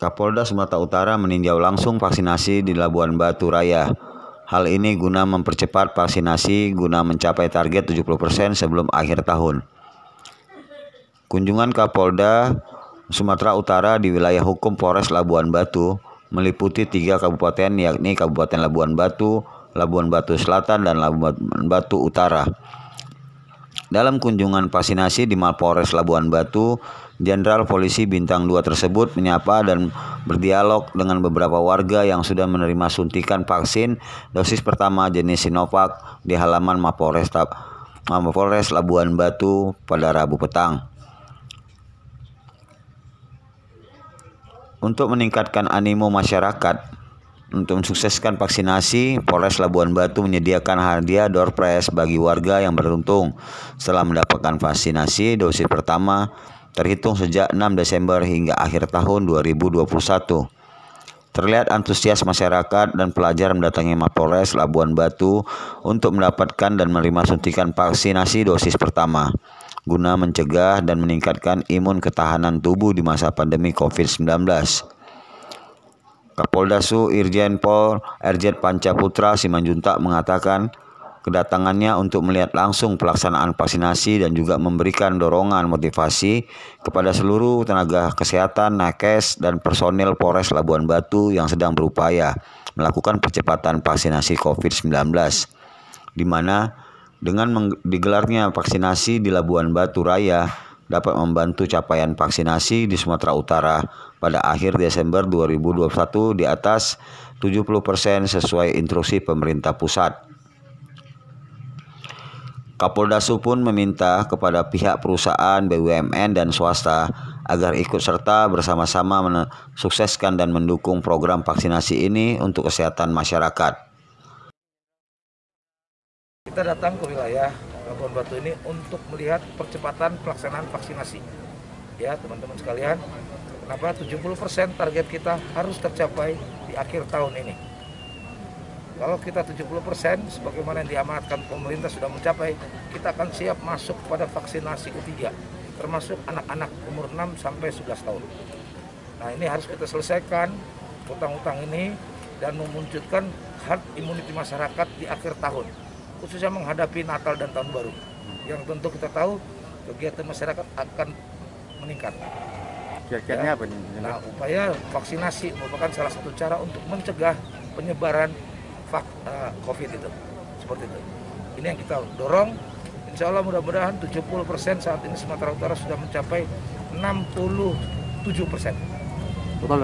Kapolda Sumatera Utara meninjau langsung vaksinasi di Labuan Batu Raya. Hal ini guna mempercepat vaksinasi guna mencapai target 70% sebelum akhir tahun. Kunjungan Kapolda Sumatera Utara di wilayah hukum Polres Labuan Batu meliputi 3 kabupaten, yakni Kabupaten Labuan Batu, Labuan Batu Selatan, dan Labuan Batu Utara. Dalam kunjungan vaksinasi di Mapolres Labuan Batu, Jenderal Polisi Bintang 2 tersebut menyapa dan berdialog dengan beberapa warga yang sudah menerima suntikan vaksin dosis pertama jenis Sinovac di halaman Mapolres Labuan Batu pada Rabu petang. Untuk meningkatkan animo masyarakat untuk mensukseskan vaksinasi, Polres Labuan Batu menyediakan hadiah door prize bagi warga yang beruntung setelah mendapatkan vaksinasi dosis pertama terhitung sejak 6 Desember hingga akhir tahun 2021. Terlihat antusias masyarakat dan pelajar mendatangi Mapolres Labuan Batu untuk mendapatkan dan menerima suntikan vaksinasi dosis pertama guna mencegah dan meningkatkan imun ketahanan tubuh di masa pandemi COVID-19. Kapolda Su Irjen Pol Erjet Pancaputra Simanjuntak mengatakan kedatangannya untuk melihat langsung pelaksanaan vaksinasi dan juga memberikan dorongan motivasi kepada seluruh tenaga kesehatan, nakes, dan personil Polres Labuan Batu yang sedang berupaya melakukan percepatan vaksinasi COVID-19, di mana dengan digelarnya vaksinasi di Labuan Batu Raya dapat membantu capaian vaksinasi di Sumatera Utara pada akhir Desember 2021 di atas 70% sesuai instruksi pemerintah pusat. Kapolda Su pun meminta kepada pihak perusahaan, BUMN, dan swasta agar ikut serta bersama-sama mensukseskan dan mendukung program vaksinasi ini untuk kesehatan masyarakat. Kita datang ke wilayah Labuan Batu ini untuk melihat percepatan pelaksanaan vaksinasi. Ya, teman-teman sekalian, kenapa 70% target kita harus tercapai di akhir tahun ini. Kalau kita 70% sebagaimana yang diamanatkan pemerintah sudah mencapai, kita akan siap masuk pada vaksinasi ketiga, termasuk anak-anak umur 6 sampai 11 tahun. Nah, ini harus kita selesaikan utang-utang ini dan memunculkan herd immunity masyarakat di akhir tahun, khususnya menghadapi Natal dan Tahun Baru, yang tentu kita tahu kegiatan masyarakat akan meningkat. Kiat-kiatnya apa nih? Nah, upaya vaksinasi merupakan salah satu cara untuk mencegah penyebaran COVID itu, seperti itu. Ini yang kita dorong. Insya Allah mudah-mudahan 70% saat ini Sumatera Utara sudah mencapai 67%.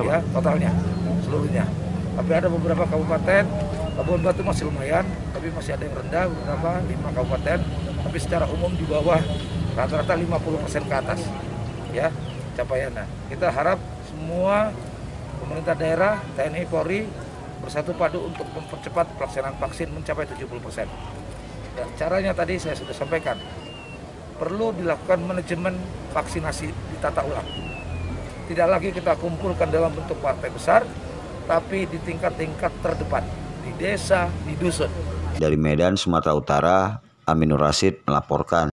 Ya, totalnya, seluruhnya. Tapi ada beberapa kabupaten, Labuan Batu masih lumayan, tapi masih ada yang rendah, beberapa 5 kabupaten, tapi secara umum di bawah rata-rata 50% ke atas. Ya, capaiannya. Kita harap semua pemerintah daerah, TNI, Polri bersatu padu untuk mempercepat pelaksanaan vaksin mencapai 70%. Dan caranya tadi saya sudah sampaikan, perlu dilakukan manajemen vaksinasi ditata ulang. Tidak lagi kita kumpulkan dalam bentuk partai besar, tapi di tingkat-tingkat terdepan, di desa, di dusun. Dari Medan, Sumatera Utara, Aminur Rasid melaporkan.